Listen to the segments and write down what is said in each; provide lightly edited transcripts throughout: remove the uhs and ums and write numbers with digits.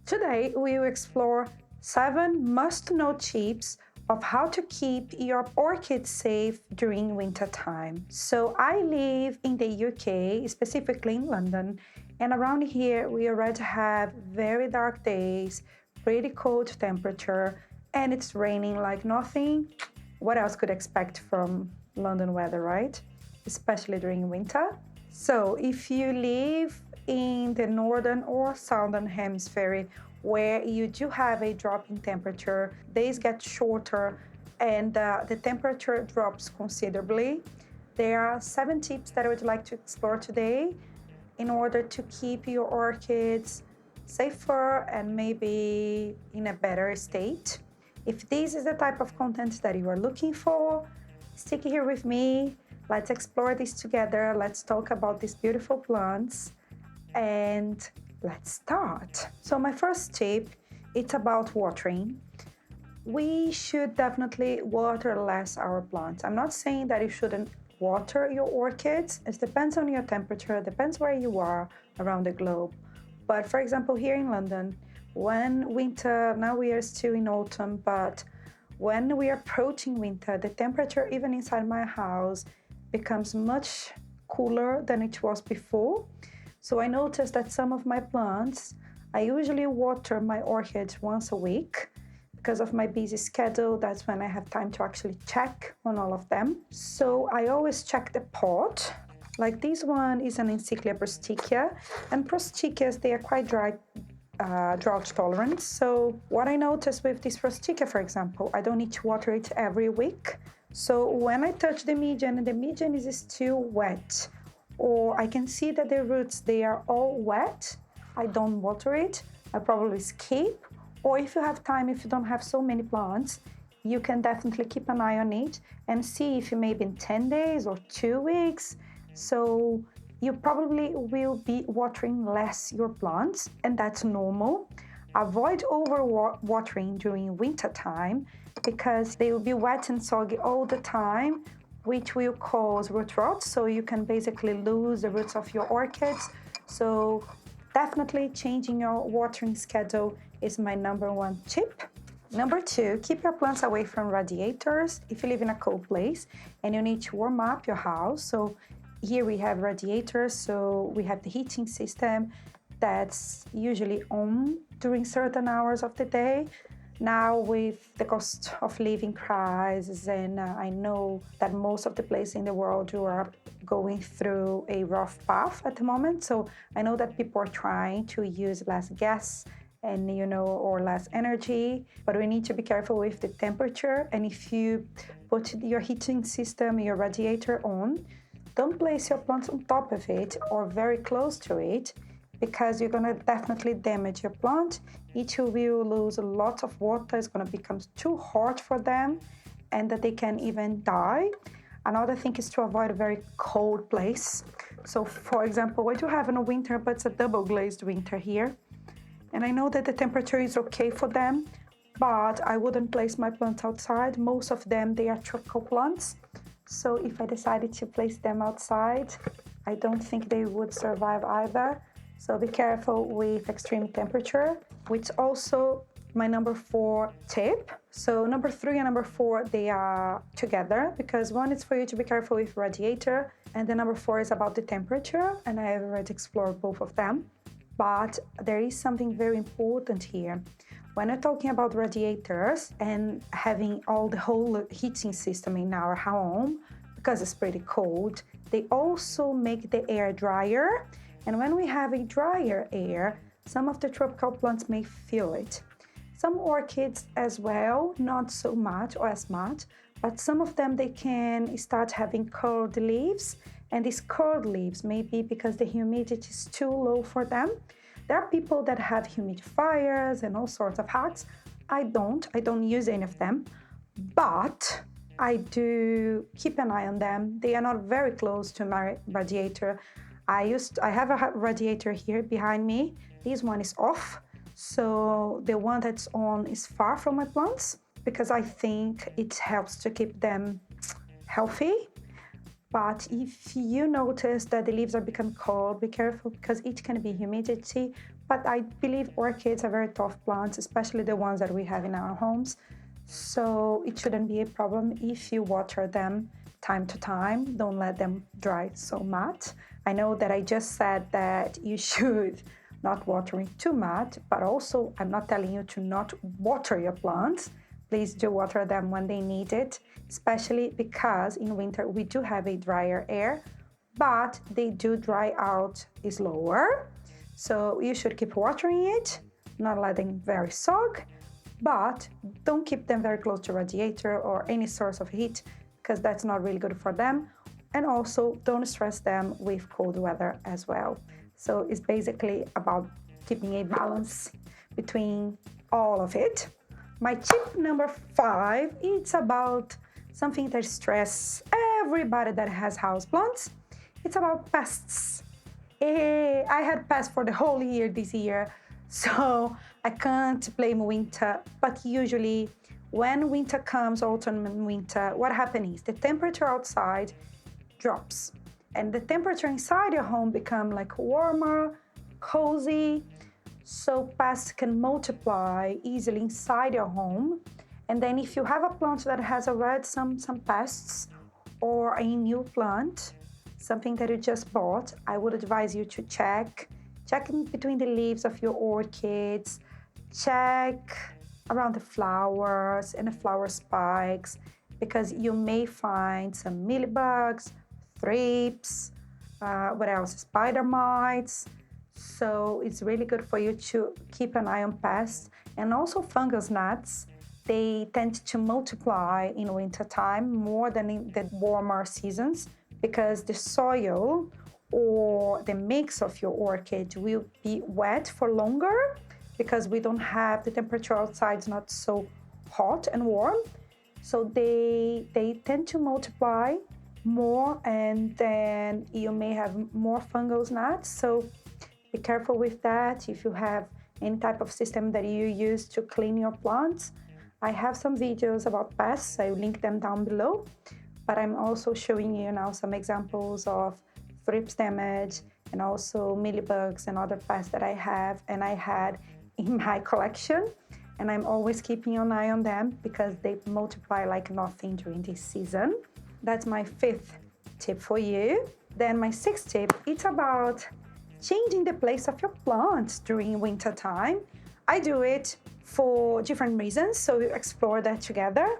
Today, we will explore 7 must-know tips of how to keep your orchids safe during winter time. So I live in the UK, specifically in London, and around here we already have very dark days, pretty cold temperature, and it's raining like nothing. What else could expect from London weather, right? Especially during winter. So if you live in the northern or southern hemisphere where you do have a drop in temperature, days get shorter and the temperature drops considerably. There are 7 tips that I would like to explore today in order to keep your orchids safer and maybe in a better state. If this is the type of content that you are looking for, stick here with me. Let's explore this together. Let's talk about these beautiful plants and let's start. So my first tip, it's about watering. We should definitely water less our plants. I'm not saying that you shouldn't water your orchids. It depends on your temperature, depends where you are around the globe. But for example, here in London, when winter, now we are still in autumn, but when we are approaching winter, the temperature even inside my house becomes much cooler than it was before. So I noticed that some of my plants, I usually water my orchids once a week. Because of my busy schedule, that's when I have time to actually check on all of them. So I always check the pot. Like this one is an Encyclia prosticea, and prosticeas, they are quite drought tolerant. So what I noticed with this prosticea, for example, I don't need to water it every week. So when I touch the median and the median is still wet, or I can see that the roots, they are all wet, I don't water it. I probably skip. Or if you have time, if you don't have so many plants, you can definitely keep an eye on it and see if you maybe in 10 days or 2 weeks. So you probably will be watering less your plants, and that's normal. Avoid over watering during winter time because they will be wet and soggy all the time, which will cause root rot. So you can basically lose the roots of your orchids. So definitely changing your watering schedule is my #1 tip. Number 2, keep your plants away from radiators. If you live in a cold place and you need to warm up your house, so here we have radiators, so we have the heating system that's usually on during certain hours of the day. Now with the cost of living crisis, and I know that most of the places in the world are going through a rough path at the moment, so I know that people are trying to use less gas and or less energy, but we need to be careful with the temperature. And if you put your heating system, your radiator on, don't place your plants on top of it or very close to it, because you're going to definitely damage your plant. It will lose a lot of water, it's going to become too hot for them, and that they can even die. Another thing is to avoid a very cold place. So for example, what you have in a winter, but it's a double glazed winter here, and I know that the temperature is okay for them, but I wouldn't place my plants outside. Most of them, they are tropical plants. So if I decided to place them outside, I don't think they would survive either. So be careful with extreme temperature, which also my #4 tip. So number 3 and number 4, they are together, because one is for you to be careful with radiator, and the #4 is about the temperature, and I have already explored both of them. But there is something very important here. When we're talking about radiators and having the whole heating system in our home, because it's pretty cold, they also make the air drier. And when we have a drier air, some of the tropical plants may feel it. Some orchids as well, not so much or as much, but some of them, they can start having curled leaves. And these curled leaves may be because the humidity is too low for them. There are people that have humidifiers and all sorts of hacks. I don't use any of them, but I do keep an eye on them. They are not very close to my radiator. I have a radiator here behind me. This one is off, so the one that's on is far from my plants, because I think it helps to keep them healthy. But if you notice that the leaves are becoming cold, be careful, because it can be humidity, But I believe orchids are very tough plants, especially the ones that we have in our homes. So it shouldn't be a problem if you water them time to time. Don't let them dry so much. I know that I just said that you should not watering too much, but also I'm not telling you to not water your plants. Please do water them when they need it, especially because in winter we do have a drier air, but they do dry out slower. So you should keep watering it, not letting very soak, but don't keep them very close to radiator or any source of heat because that's not really good for them. And also don't stress them with cold weather as well. So it's basically about keeping a balance between all of it. My tip number 5, it's about something that stress everybody that has houseplants. It's about pests. I had pests for the whole year this year, so I can't blame winter. But usually when winter comes, autumn and winter, what happens is the temperature outside drops and the temperature inside your home become like warmer, cozy, so pests can multiply easily inside your home. And then if you have a plant that has already some pests or a new plant, something that you just bought, I would advise you to check in between the leaves of your orchids, check around the flowers and the flower spikes, because you may find some mealybugs, thrips, what else? Spider mites. So it's really good for you to keep an eye on pests and also fungus gnats. They tend to multiply in winter time more than in the warmer seasons because the soil or the mix of your orchid will be wet for longer because we don't have the temperature outside is not so hot and warm. So they tend to multiply more, and then you may have more fungus gnats. So be careful with that. If you have any type of system that you use to clean your plants, I have some videos about pests. I will link them down below. But I'm also showing you now some examples of thrips damage and also mealybugs and other pests that I have and I had in my collection. And I'm always keeping an eye on them because they multiply like nothing during this season. That's my 5th tip for you. Then my 6th tip, it's about changing the place of your plants during winter time. I do it for different reasons, so we'll explore that together.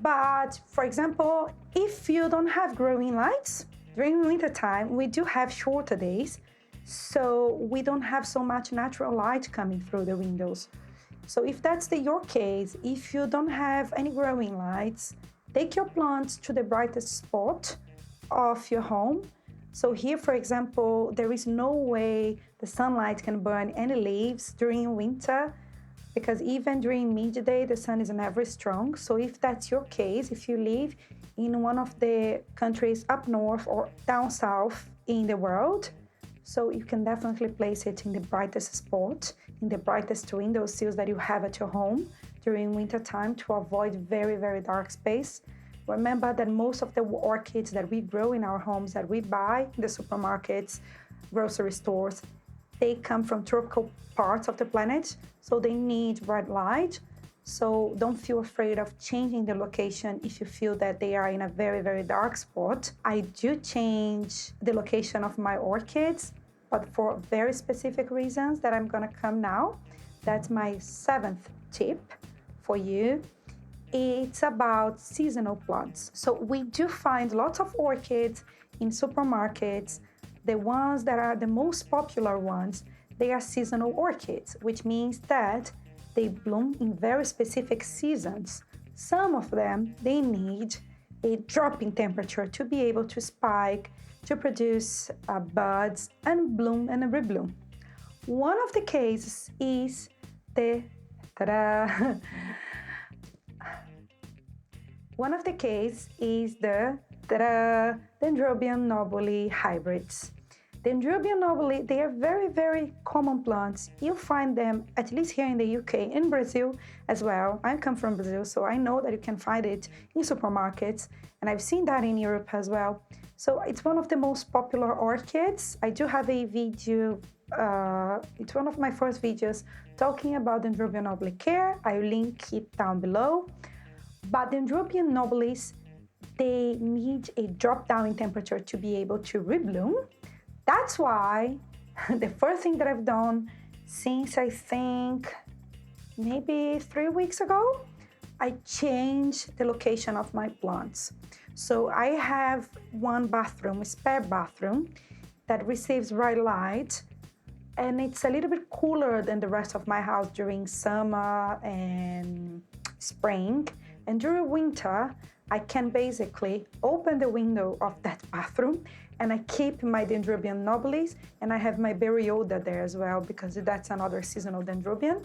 But for example, if you don't have growing lights, during winter time, we do have shorter days, so we don't have so much natural light coming through the windows. So if that's your case, if you don't have any growing lights, take your plants to the brightest spot of your home. So here, for example, there is no way the sunlight can burn any leaves during winter because even during midday, the sun is never strong. So if that's your case, if you live in one of the countries up north or down south in the world, so you can definitely place it in the brightest spot, in the brightest window sills that you have at your home during winter time to avoid very, very dark space. Remember that most of the orchids that we grow in our homes, that we buy in the supermarkets, grocery stores, they come from tropical parts of the planet, so they need bright light. So don't feel afraid of changing the location if you feel that they are in a very, very dark spot. I do change the location of my orchids, but for very specific reasons that I'm gonna come now. That's my 7th tip for you. It's about seasonal plants. So we do find lots of orchids in supermarkets. The ones that are the most popular ones, they are seasonal orchids, which means that they bloom in very specific seasons. Some of them, they need a drop in temperature to be able to spike, to produce buds and bloom and rebloom. One of the cases is the Dendrobium nobile hybrids. Dendrobium nobile, they are very, very common plants. You'll find them at least here in the UK, in Brazil as well. I come from Brazil, so I know that you can find it in supermarkets, and I've seen that in Europe as well. So it's one of the most popular orchids. I do have a video it's one of my first videos talking about Dendrobium nobile care. I'll link it down below. But Dendrobium nobilis, they need a drop down in temperature to be able to rebloom. That's why the first thing that I've done since I think maybe 3 weeks ago, I changed the location of my plants. So I have one bathroom, a spare bathroom, that receives bright light, and it's a little bit cooler than the rest of my house during summer and spring. And during winter, I can basically open the window of that bathroom and I keep my Dendrobium nobilis, and I have my Berioda there as well because that's another seasonal Dendrobium.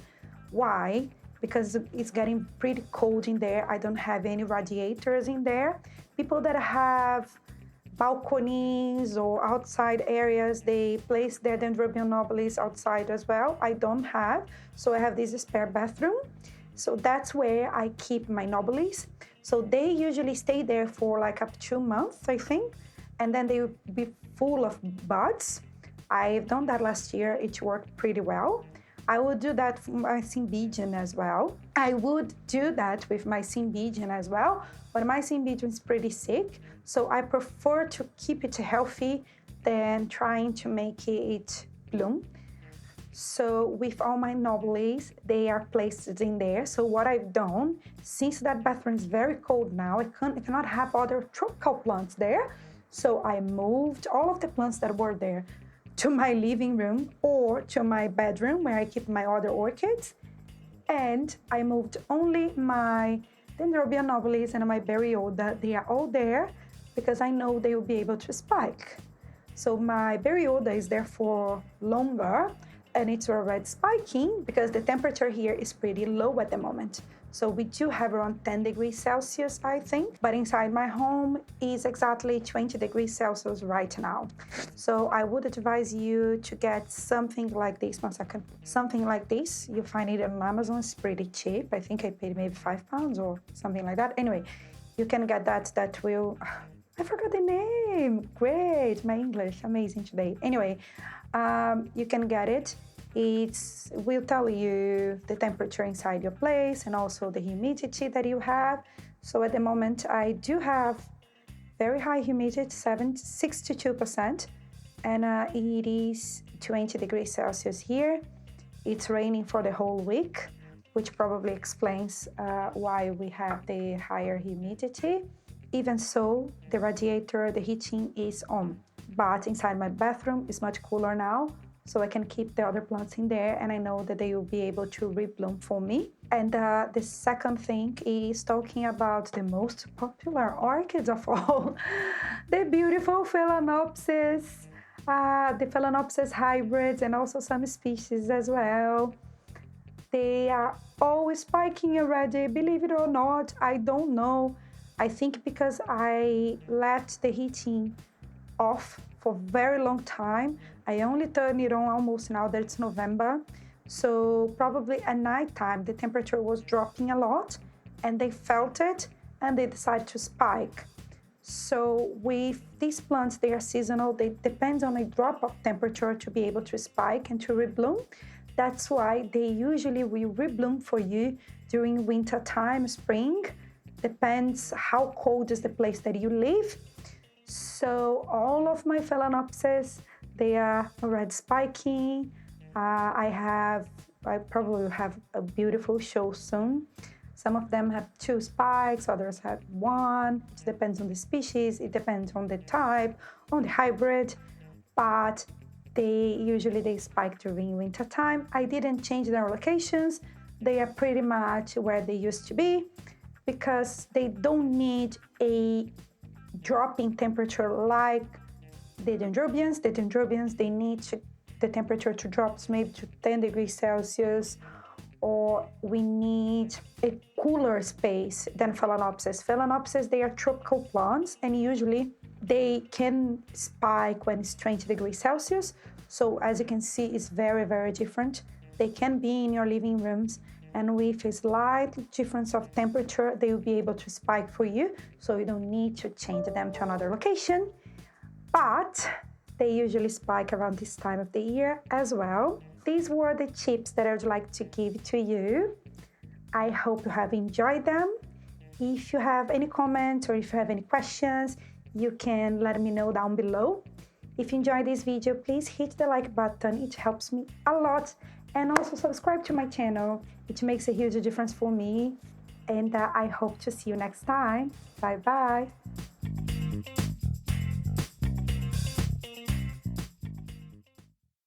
Why? Because it's getting pretty cold in there. I don't have any radiators in there. People that have balconies or outside areas, they place their Dendrobium nobilis outside as well. I don't have, so I have this spare bathroom. So that's where I keep my nobilis. So they usually stay there for like up to 2 months, I think, and then they will be full of buds. I've done that last year. It worked pretty well. I would do that for my Cymbidium as well. I would do that with my Cymbidium as well, but my Cymbidium is pretty sick, so I prefer to keep it healthy than trying to make it bloom. So with all my nobilis, they are placed in there. So what I've done, since that bathroom is very cold now, I cannot have other tropical plants there. So I moved all of the plants that were there to my living room or to my bedroom where I keep my other orchids. And I moved only my Dendrobium nobilis and my Berioda. They are all there because I know they will be able to spike. So my Berioda is there for longer, and it's already spiking because the temperature here is pretty low at the moment. So we do have around 10 degrees Celsius, I think, but inside my home is exactly 20 degrees Celsius right now. So I would advise you to get something like this. One second. Something like this. You find it on Amazon. It's pretty cheap. I think I paid maybe £5 or something like that. Anyway, you can get that will... I forgot the name. Great. My English. Amazing today. Anyway, you can get it. It will tell you the temperature inside your place and also the humidity that you have. So at the moment, I do have very high humidity, 62%, and it is 20 degrees Celsius here. It's raining for the whole week, which probably explains why we have the higher humidity. Even so, the radiator, the heating is on, but inside my bathroom is much cooler now. So I can keep the other plants in there, and I know that they will be able to rebloom for me. And the second thing is talking about the most popular orchids of all, the beautiful Phalaenopsis, the Phalaenopsis hybrids, and also some species as well. They are always spiking already, believe it or not. I don't know. I think because I left the heating off for a very long time. I only turn it on almost now that it's November. So probably at night time, the temperature was dropping a lot and they felt it and they decided to spike. So with these plants, they are seasonal. They depend on a drop of temperature to be able to spike and to rebloom. That's why they usually will rebloom for you during winter time, spring. Depends how cold is the place that you live. So all of my Phalaenopsis, they are already spiking. I probably will have a beautiful show soon. Some of them have 2 spikes, others have 1. It depends on the species, it depends on the type, on the hybrid, but they spike during winter time. I didn't change their locations. They are pretty much where they used to be because they don't need a drop in temperature like the Dendrobiums. The Dendrobiums, they need the temperature to drop maybe to 10 degrees Celsius, or we need a cooler space than Phalaenopsis. Phalaenopsis, they are tropical plants, and usually they can spike when it's 20 degrees Celsius. So as you can see, it's very, very different. They can be in your living rooms, and with a slight difference of temperature, they will be able to spike for you. So you don't need to change them to another location. But They usually spike around this time of the year as well. These were the tips that I would like to give to you. I hope you have enjoyed them. If you have any comments or if you have any questions, you can let me know down below. If you enjoyed this video, please hit the like button. It helps me a lot. And also subscribe to my channel. It makes a huge difference for me. And I hope to see you next time. Bye bye.